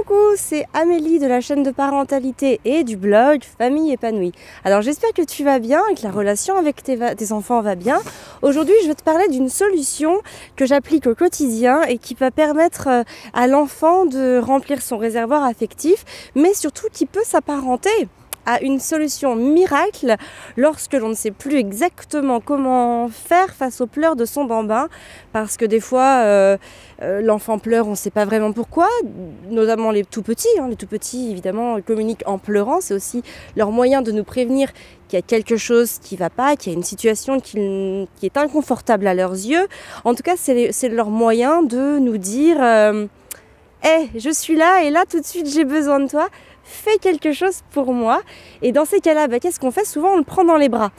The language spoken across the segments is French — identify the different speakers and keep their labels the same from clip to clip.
Speaker 1: Coucou, c'est Amélie de la chaîne de parentalité et du blog Famille épanouie. Alors j'espère que tu vas bien et que la relation avec tes enfants va bien. Aujourd'hui je vais te parler d'une solution que j'applique au quotidien et qui va permettre à l'enfant de remplir son réservoir affectif, mais surtout qui peut s'apparenter à une solution miracle lorsque l'on ne sait plus exactement comment faire face aux pleurs de son bambin, parce que des fois l'enfant pleure, on ne sait pas vraiment pourquoi, notamment les tout petits. Les tout petits évidemment communiquent en pleurant, c'est aussi leur moyen de nous prévenir qu'il y a quelque chose qui ne va pas, qu'il y a une situation qui est inconfortable à leurs yeux. En tout cas c'est leur moyen de nous dire hey, je suis là et là tout de suite j'ai besoin de toi. Fais quelque chose pour moi. Et dans ces cas-là, qu'est-ce qu'on fait? Souvent, on le prend dans les bras.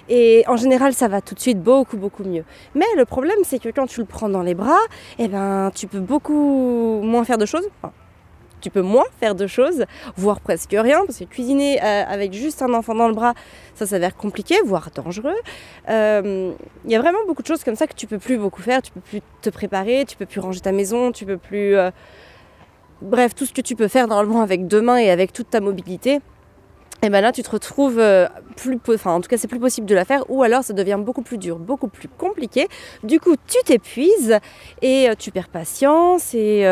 Speaker 1: Et en général, ça va tout de suite beaucoup mieux. Mais le problème, c'est que quand tu le prends dans les bras, tu peux beaucoup moins faire de choses. Enfin, tu peux moins faire de choses, voire presque rien, parce que cuisiner avec juste un enfant dans le bras, ça s'avère compliqué, voire dangereux. Il y a vraiment beaucoup de choses comme ça que tu peux plus beaucoup faire. Tu peux plus te préparer, tu peux plus ranger ta maison, tu peux plus... Bref, tout ce que tu peux faire normalement avec deux mains et avec toute ta mobilité, et là tu te retrouves en tout cas c'est plus possible de la faire, ou alors ça devient beaucoup plus dur, beaucoup plus compliqué. Du coup tu t'épuises et tu perds patience et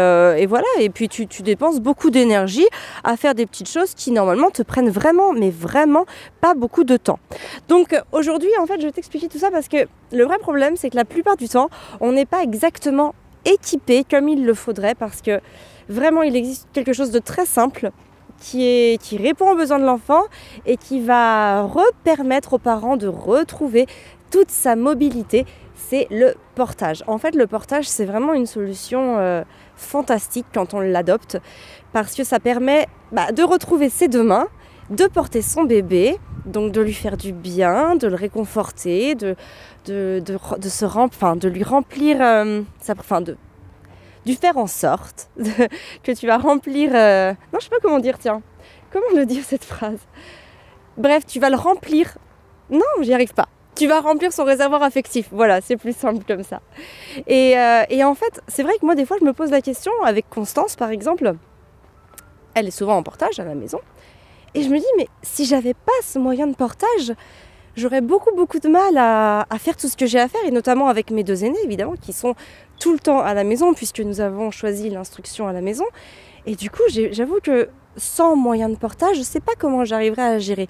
Speaker 1: voilà, et puis tu dépenses beaucoup d'énergie à faire des petites choses qui normalement te prennent vraiment, mais vraiment pas beaucoup de temps. Donc aujourd'hui en fait je vais t'expliquer tout ça parce que le vrai problème c'est que la plupart du temps on n'est pas exactement équipé comme il le faudrait, parce que vraiment il existe quelque chose de très simple qui répond aux besoins de l'enfant et qui va permettre aux parents de retrouver toute sa mobilité. C'est le portage. En fait le portage c'est vraiment une solution fantastique quand on l'adopte, parce que ça permet de retrouver ses deux mains, de porter son bébé, donc de lui faire du bien, de le réconforter, de lui remplir du faire en sorte que tu vas remplir... Non, je sais pas comment dire, tiens. Comment le dire cette phrase? Bref, tu vas le remplir... Non, j'y arrive pas. Tu vas remplir son réservoir affectif. Voilà, c'est plus simple comme ça. Et en fait, c'est vrai que moi, des fois, je me pose la question, avec Constance, par exemple. Elle est souvent en portage à la maison. Et je me dis, mais si j'avais pas ce moyen de portage, j'aurais beaucoup de mal à faire tout ce que j'ai à faire, et notamment avec mes deux aînés, évidemment, qui sont tout le temps à la maison, puisque nous avons choisi l'instruction à la maison. Et du coup, j'avoue que sans moyen de portage, je ne sais pas comment j'arriverai à gérer.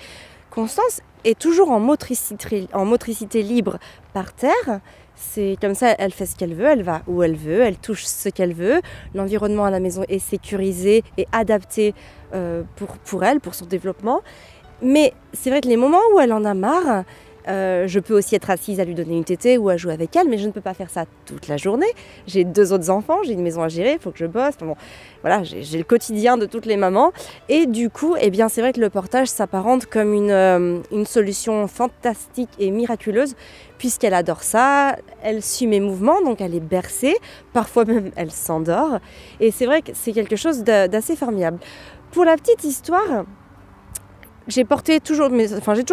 Speaker 1: Constance est toujours en motricité libre par terre. C'est comme ça, elle fait ce qu'elle veut, elle va où elle veut, elle touche ce qu'elle veut. L'environnement à la maison est sécurisé et adapté pour elle, pour son développement. Mais c'est vrai que les moments où elle en a marre, je peux aussi être assise à lui donner une tétée ou à jouer avec elle, mais je ne peux pas faire ça toute la journée. J'ai deux autres enfants, j'ai une maison à gérer, il faut que je bosse. Bon, voilà, j'ai le quotidien de toutes les mamans. Et du coup, c'est vrai que le portage s'apparente comme une solution fantastique et miraculeuse, puisqu'elle adore ça, elle suit mes mouvements, donc elle est bercée, parfois même elle s'endort. Et c'est vrai que c'est quelque chose d'assez formidable. Pour la petite histoire... J'ai toujours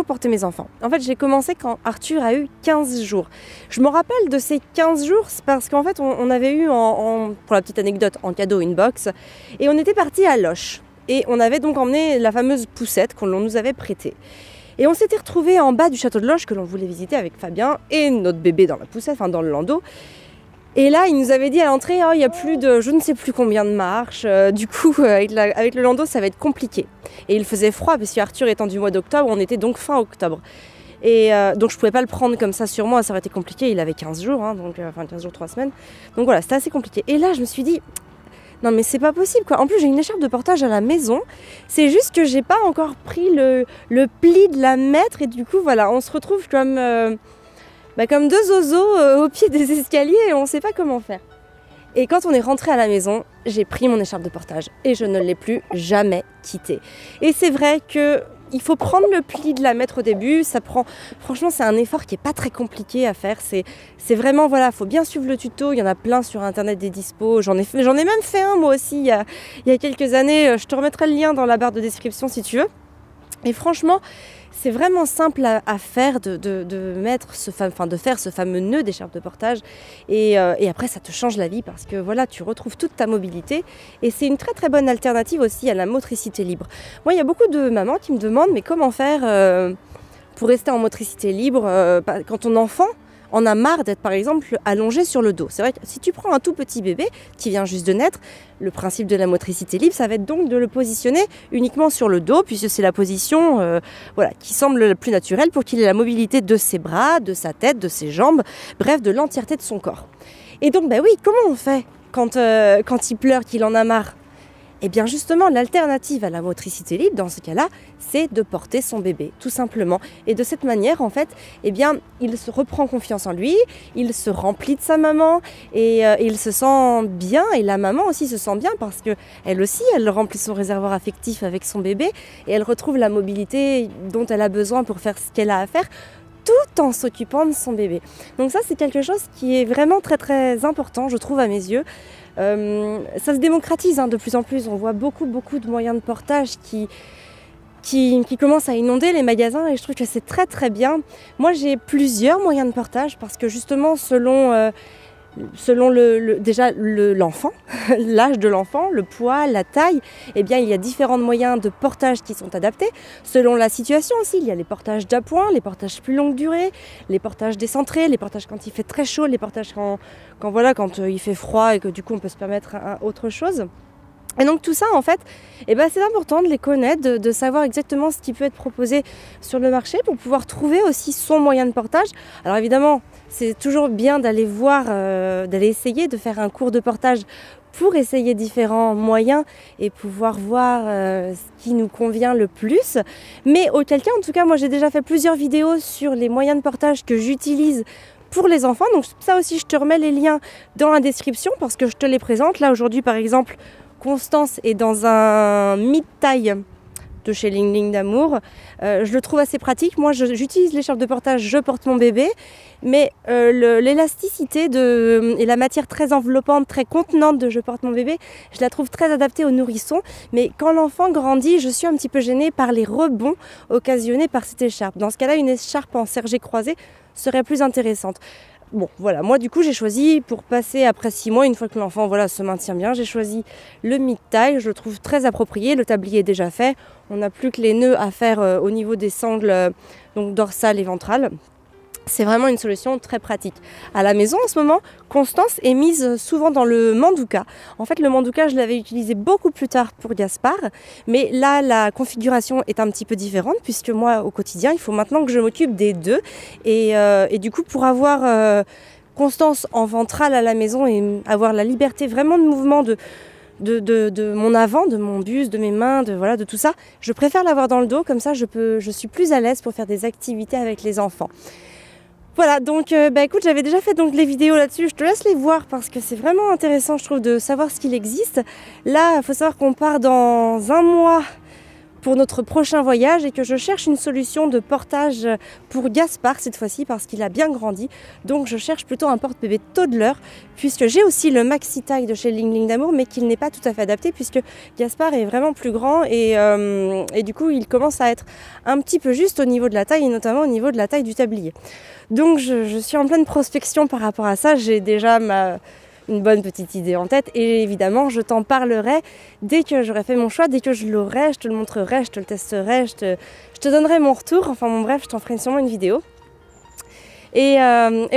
Speaker 1: porté mes enfants. En fait, j'ai commencé quand Arthur a eu 15 jours. Je me rappelle de ces 15 jours parce qu'en fait, on avait eu, pour la petite anecdote, en cadeau une box. Et on était partis à Loches. Et on avait donc emmené la fameuse poussette qu'on nous avait prêtée. Et on s'était retrouvés en bas du château de Loches que l'on voulait visiter avec Fabien et notre bébé dans la poussette, dans le landau. Et là, il nous avait dit à l'entrée, il y a plus de je ne sais plus combien de marches. Du coup, avec le landau, ça va être compliqué. Et il faisait froid, parce qu'Arthur étant du mois d'octobre, on était donc fin octobre. Et donc, je ne pouvais pas le prendre comme ça sur moi, ça aurait été compliqué. Il avait 15 jours, 15 jours, 3 semaines. Donc voilà, c'était assez compliqué. Et là, je me suis dit, non mais c'est pas possible quoi. En plus, j'ai une écharpe de portage à la maison. C'est juste que j'ai pas encore pris le pli de la mettre. Et du coup, voilà, on se retrouve comme deux oiseaux au pied des escaliers et on ne sait pas comment faire. Et quand on est rentré à la maison, j'ai pris mon écharpe de portage et je ne l'ai plus jamais quittée. Et c'est vrai qu'il faut prendre le pli de la mettre au début. Franchement, c'est un effort qui n'est pas très compliqué à faire. C'est vraiment, voilà, faut bien suivre le tuto. Il y en a plein sur internet des dispos. J'en ai même fait un moi aussi il y a quelques années. Je te remettrai le lien dans la barre de description si tu veux. Et franchement, c'est vraiment simple à faire de faire ce fameux nœud d'écharpe de portage. Et après, ça te change la vie parce que voilà, tu retrouves toute ta mobilité. Et c'est une très très bonne alternative aussi à la motricité libre. Moi, il y a beaucoup de mamans qui me demandent, mais comment faire pour rester en motricité libre quand ton enfant en a marre d'être par exemple allongé sur le dos. C'est vrai que si tu prends un tout petit bébé qui vient juste de naître, le principe de la motricité libre, ça va être donc de le positionner uniquement sur le dos, puisque c'est la position qui semble la plus naturelle pour qu'il ait la mobilité de ses bras, de sa tête, de ses jambes, bref, de l'entièreté de son corps. Et donc, oui, comment on fait quand il pleure, qu'il en a marre ? Eh bien justement, l'alternative à la motricité libre, dans ce cas-là, c'est de porter son bébé, tout simplement. Et de cette manière, en fait, eh bien, il se reprend confiance en lui, il se remplit de sa maman et il se sent bien. Et la maman aussi se sent bien parce qu'elle aussi, elle remplit son réservoir affectif avec son bébé et elle retrouve la mobilité dont elle a besoin pour faire ce qu'elle a à faire, tout en s'occupant de son bébé. Donc ça, c'est quelque chose qui est vraiment très très important, je trouve, à mes yeux. Ça se démocratise de plus en plus. On voit beaucoup de moyens de portage qui commencent à inonder les magasins et je trouve que c'est très très bien. Moi, j'ai plusieurs moyens de portage parce que justement, selon l'enfant, l'âge de l'enfant, le poids, la taille, eh bien il y a différents moyens de portage qui sont adaptés. Selon la situation aussi, il y a les portages d'appoint, les portages plus longue durée, les portages décentrés, les portages quand il fait très chaud, les portages quand il fait froid et que du coup on peut se permettre autre chose. Et donc tout ça, en fait, c'est important de les connaître, de savoir exactement ce qui peut être proposé sur le marché pour pouvoir trouver aussi son moyen de portage. Alors évidemment, c'est toujours bien d'aller voir, d'aller essayer de faire un cours de portage pour essayer différents moyens et pouvoir voir ce qui nous convient le plus. Mais auquel cas, en tout cas, moi j'ai déjà fait plusieurs vidéos sur les moyens de portage que j'utilise pour les enfants. Donc ça aussi, je te remets les liens dans la description parce que je te les présente. Là aujourd'hui, par exemple, Constance est dans un mid-taille de chez Ling Ling d'Amour. Je le trouve assez pratique. Moi, j'utilise l'écharpe de portage, je porte mon bébé. Mais l'élasticité et la matière très enveloppante, très contenante de je porte mon bébé, je la trouve très adaptée aux nourrissons. Mais quand l'enfant grandit, je suis un petit peu gênée par les rebonds occasionnés par cette écharpe. Dans ce cas-là, une écharpe en sergé croisé serait plus intéressante. Bon, voilà, moi du coup j'ai choisi pour passer après 6 mois, une fois que l'enfant se maintient bien, j'ai choisi le mid-taille, je le trouve très approprié, le tablier est déjà fait, on n'a plus que les nœuds à faire au niveau des sangles donc dorsales et ventrales. C'est vraiment une solution très pratique. À la maison en ce moment, Constance est mise souvent dans le mandouka. En fait, le mandouka, je l'avais utilisé beaucoup plus tard pour Gaspard, mais là, la configuration est un petit peu différente puisque moi, au quotidien, il faut maintenant que je m'occupe des deux. Et du coup, pour avoir Constance en ventrale à la maison et avoir la liberté vraiment de mouvement de mon avant, de mon buste, de mes mains, de tout ça, je préfère l'avoir dans le dos, comme ça je suis plus à l'aise pour faire des activités avec les enfants. Voilà, donc écoute, j'avais déjà fait les vidéos là-dessus, je te laisse les voir parce que c'est vraiment intéressant, je trouve, de savoir ce qu'il existe. Là, il faut savoir qu'on part dans 1 mois pour notre prochain voyage et que je cherche une solution de portage pour Gaspard cette fois-ci parce qu'il a bien grandi. Donc je cherche plutôt un porte-bébé toddler puisque j'ai aussi le maxi taille de chez Ling Ling d'Amour mais qu'il n'est pas tout à fait adapté puisque Gaspard est vraiment plus grand et du coup il commence à être un petit peu juste au niveau de la taille et notamment au niveau de la taille du tablier. Donc je suis en pleine prospection par rapport à ça, j'ai déjà une bonne petite idée en tête et évidemment je t'en parlerai dès que j'aurai fait mon choix, dès que je l'aurai, je te le montrerai, je te le testerai, je te donnerai mon retour, enfin bon bref, je t'en ferai sûrement une vidéo. Et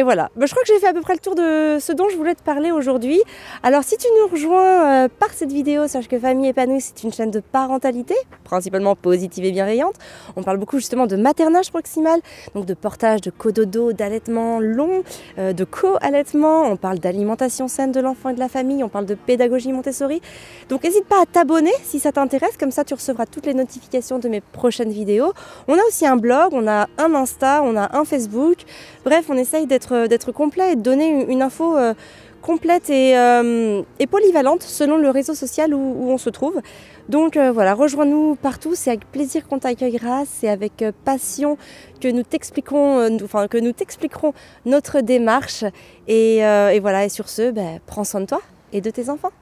Speaker 1: voilà, je crois que j'ai fait à peu près le tour de ce dont je voulais te parler aujourd'hui. Alors si tu nous rejoins par cette vidéo, sache que Famille Épanouie, c'est une chaîne de parentalité, principalement positive et bienveillante. On parle beaucoup justement de maternage proximal, donc de portage, de cododo, d'allaitement long, de co-allaitement. On parle d'alimentation saine de l'enfant et de la famille, on parle de pédagogie Montessori. Donc n'hésite pas à t'abonner si ça t'intéresse, comme ça tu recevras toutes les notifications de mes prochaines vidéos. On a aussi un blog, on a un Insta, on a un Facebook. Bref, on essaye d'être complet et de donner une info complète et polyvalente selon le réseau social où on se trouve. Donc voilà, rejoins-nous partout, c'est avec plaisir qu'on t'accueillera, c'est avec passion que nous t'expliquerons notre démarche. Et voilà, et sur ce, prends soin de toi et de tes enfants.